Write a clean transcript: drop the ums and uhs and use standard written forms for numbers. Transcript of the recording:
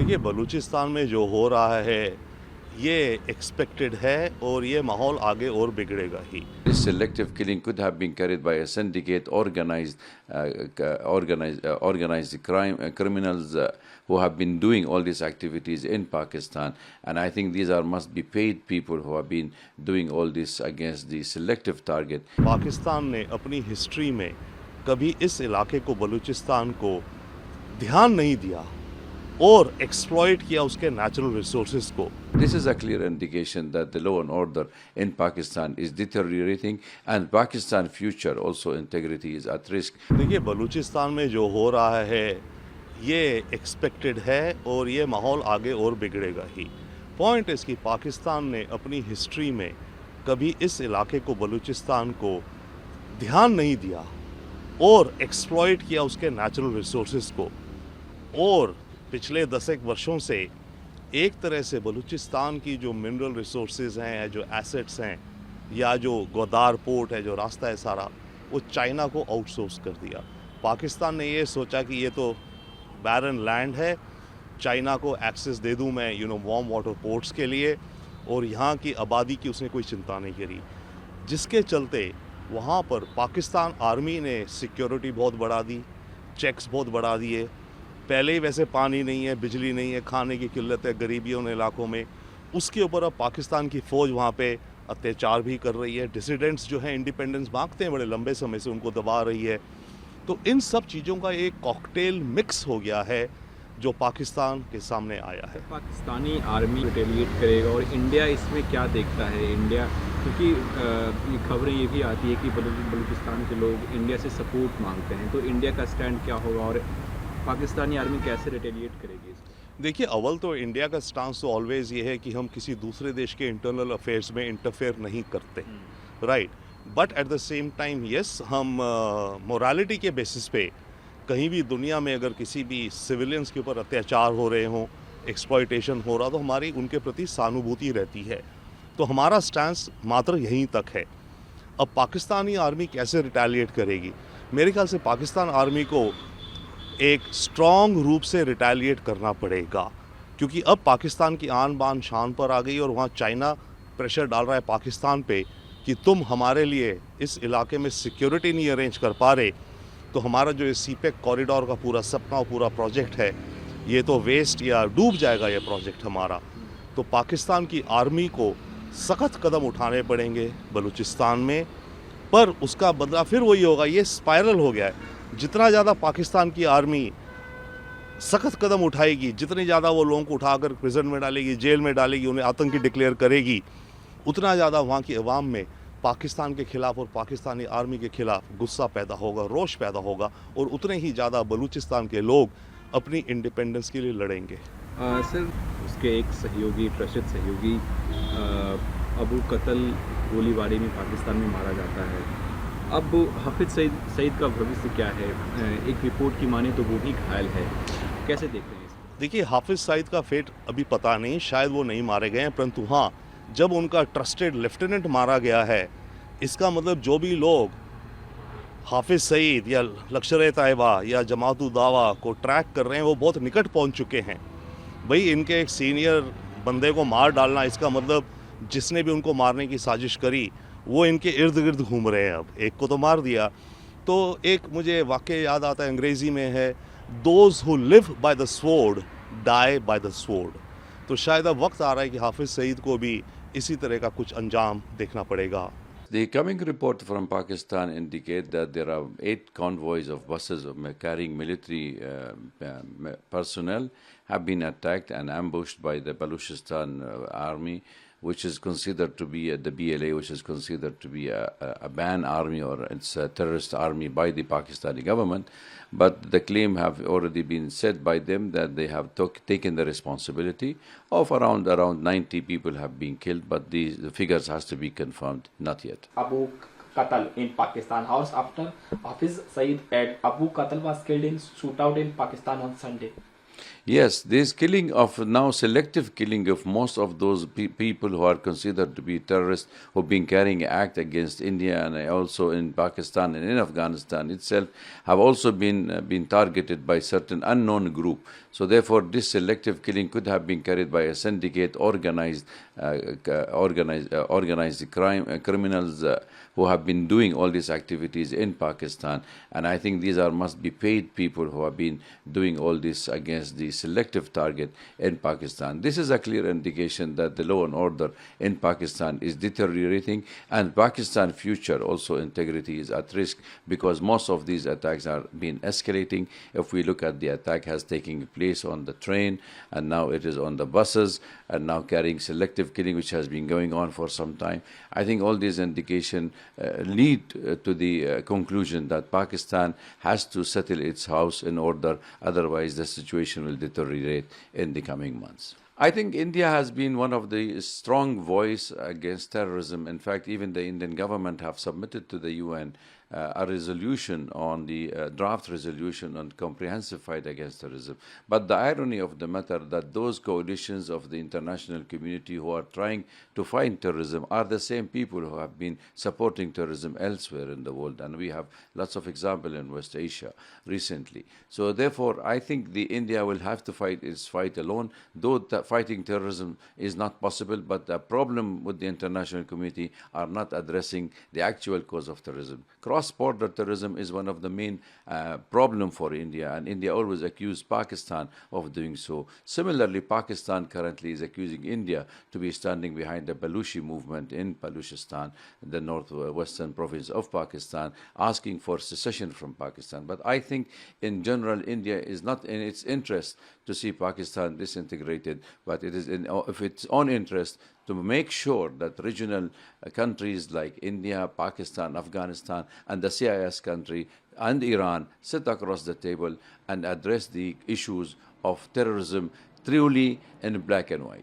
देखिए बलूचिस्तान में जो हो रहा है ये एक्सपेक्टेड है और ये माहौल आगे और बिगड़ेगा ही। This selective killing could have been carried by a syndicate, organized criminals who have been doing all these activities in Pakistan, and I think these must be paid people who have been doing all this against the selective target. Pakistan ने अपनी history में कभी इस इलाके को, बलूचिस्तान को ध्यान नहीं दिया और एक्सप्लॉइट किया उसके नेचुरल रिसोर्सेज को। This is a clear indication that the law and order in Pakistan is deteriorating and Pakistan's future also integrity is at risk. देखिए बलूचिस्तान में जो हो रहा है ये एक्सपेक्टेड है और ये माहौल आगे और बिगड़ेगा ही। पॉइंट इसकी पाकिस्तान ने अपनी हिस्ट्री में कभी इस इलाके को, बलूचिस्तान को ध्यान नहीं दिया और एक्सप्लॉइट किया उसके नेचुरल रिसोर्सेज को। और पिछले 10 वर्षों से एक तरह से बलूचिस्तान की जो मिनरल रिसोर्सेज हैं, जो एसेट्स हैं, या जो गोदार पोर्ट है, जो रास्ता है सारा, वो चाइना को आउटसोर्स कर दिया। पाकिस्तान ने ये सोचा कि ये तो बैरन लैंड है, चाइना को एक्सेस दे दूं मैं वार्म वाटर पोर्ट्स के लिए, और यहाँ की आबादी की उसने कोई चिंता नहीं करी, जिसके चलते वहाँ पर पाकिस्तान आर्मी ने सिक्योरिटी बहुत बढ़ा दी, चेक्स बहुत बढ़ा दिए। पहले ही वैसे पानी नहीं है, बिजली नहीं है, खाने की किल्लत है गरीबी उन इलाकों में, उसके ऊपर अब पाकिस्तान की फ़ौज वहाँ पे अत्याचार भी कर रही है। डिसिडेंट्स जो हैं इंडिपेंडेंस मांगते हैं बड़े लंबे समय से, उनको दबा रही है। तो इन सब चीज़ों का एक कॉकटेल मिक्स हो गया है जो पाकिस्तान के सामने आया है। पाकिस्तानी आर्मी रिटेलिएट करेगा और इंडिया इसमें क्या देखता है? इंडिया, क्योंकि ये खबरें ये भी आती है कि बलूचिस्तान के लोग इंडिया से सपोर्ट मांगते हैं, तो इंडिया का स्टैंड क्या होगा और पाकिस्तानी आर्मी कैसे रिटेलिएट करेगी? देखिए अव्वल तो इंडिया का स्टांस तो ऑलवेज ये है कि हम किसी दूसरे देश के इंटरनल अफेयर्स में इंटरफेयर नहीं करते, right. But at the same time yes, हम मोरालिटी के बेसिस पे कहीं भी दुनिया में अगर किसी भी सिविलियंस के ऊपर अत्याचार हो रहे हों, एक्सप्लॉइटेशन हो रहा, तो हमारी उनके प्रति सहानुभूति रहती है। तो हमारा स्टांस मात्र यहीं तक है। अब पाकिस्तानी आर्मी कैसे रिटेलिएट करेगी? मेरे ख्याल से पाकिस्तान आर्मी को एक स्ट्रॉन्ग रूप से रिटेलिएट करना पड़ेगा, क्योंकि अब पाकिस्तान की आन बान शान पर आ गई और वहाँ चाइना प्रेशर डाल रहा है पाकिस्तान पे कि तुम हमारे लिए इस इलाके में सिक्योरिटी नहीं अरेंज कर पा रहे, तो हमारा जो ये सीपेक कॉरिडोर का पूरा सपना और पूरा प्रोजेक्ट है ये तो वेस्ट या डूब जाएगा ये प्रोजेक्ट हमारा। तो पाकिस्तान की आर्मी को सख्त कदम उठाने पड़ेंगे बलूचिस्तान में, पर उसका बदला फिर वही होगा। ये स्पाइरल हो गया है। जितना ज़्यादा पाकिस्तान की आर्मी सख्त कदम उठाएगी, जितनी ज़्यादा वो लोगों को उठाकर प्रिजन में डालेगी, जेल में डालेगी, उन्हें आतंकी डिक्लेयर करेगी, उतना ज़्यादा वहाँ की अवाम में पाकिस्तान के ख़िलाफ़ और पाकिस्तानी आर्मी के ख़िलाफ़ गुस्सा पैदा होगा, रोष पैदा होगा, और उतने ही ज़्यादा बलूचिस्तान के लोग अपनी इंडिपेंडेंस के लिए लड़ेंगे। सर, उसके एक सहयोगी, ट्रस्टेड सहयोगी अबू कत्ल गोलीबारी में पाकिस्तान में मारा जाता है। अब हाफिज सईद का भविष्य क्या है? एक रिपोर्ट की माने तो वो भी घायल है, कैसे देख रहे हैं इसको? देखिए हाफिज सईद का फेट अभी पता नहीं, शायद वो नहीं मारे गए हैं, परंतु हाँ, जब उनका ट्रस्टेड लेफ्टिनेंट मारा गया है, इसका मतलब जो भी लोग हाफिज सईद या लश्कर-ए-तैयबा या जमात-उद-दावा को ट्रैक कर रहे हैं वो बहुत निकट पहुंच चुके हैं। भाई इनके एक सीनियर बंदे को मार डालना, इसका मतलब जिसने भी उनको मारने की साजिश करी वो इनके इर्द गिर्द घूम रहे हैं। अब एक को तो मार दिया, तो एक मुझे वाक़या याद आता है, अंग्रेज़ी में है, those who live by the sword die by the sword. तो शायद अब वक्त आ रहा है कि हाफिज सईद को भी इसी तरह का कुछ अंजाम देखना पड़ेगा। The coming report from Pakistan indicate that there are 8 convoys of buses carrying military personnel have been attacked and ambushed by the Balochistan army, which is considered to be the BLA, which is considered to be a banned army, or it's a terrorist army by the Pakistani government. But the claim have already been said by them that they have taken the responsibility of around 90 people have been killed, but the figures has to be confirmed, not yet. Abu Qatl in Pakistan house after Hafiz Saeed and Abu Qatl was killed in shootout in Pakistan on Sunday. Yes, this killing of now selective killing of most of those people who are considered to be terrorists who've been carrying act against India and also in Pakistan and in Afghanistan itself have also been targeted by certain unknown group. So therefore, this selective killing could have been carried by a syndicate, organized criminals who have been doing all these activities in Pakistan. And I think these must be paid people who have been doing all this against the selective target in Pakistan. This is a clear indication that the law and order in Pakistan is deteriorating, and Pakistan's future also integrity is at risk because most of these attacks are being escalating. If we look at the attack has taken place on the train, and now it is on the buses, and now carrying selective killing, which has been going on for some time. I think all these indications lead to the conclusion that Pakistan has to settle its house in order, otherwise the situation will deteriorate in the coming months. I think India has been one of the strong voice against terrorism. In fact, even the Indian government have submitted to the UN a resolution on the draft resolution on comprehensive fight against terrorism. But the irony of the matter that those coalitions of the international community who are trying to fight terrorism are the same people who have been supporting terrorism elsewhere in the world. And we have lots of examples in West Asia recently. So therefore, I think India will have to fight its fight alone, though fighting terrorism is not possible, but the problem with the international community are not addressing the actual cause of terrorism. Cross-border terrorism is one of the main problem for India, and India always accused Pakistan of doing so. Similarly, Pakistan currently is accusing India to be standing behind the Balochi movement in Balochistan, the northwestern province of Pakistan, asking for secession from Pakistan. But I think in general, India is not in its interest to see Pakistan disintegrated, but it is in its own interest to make sure that regional countries like India, Pakistan, Afghanistan, and the CIS country and Iran sit across the table and address the issues of terrorism truly in black and white.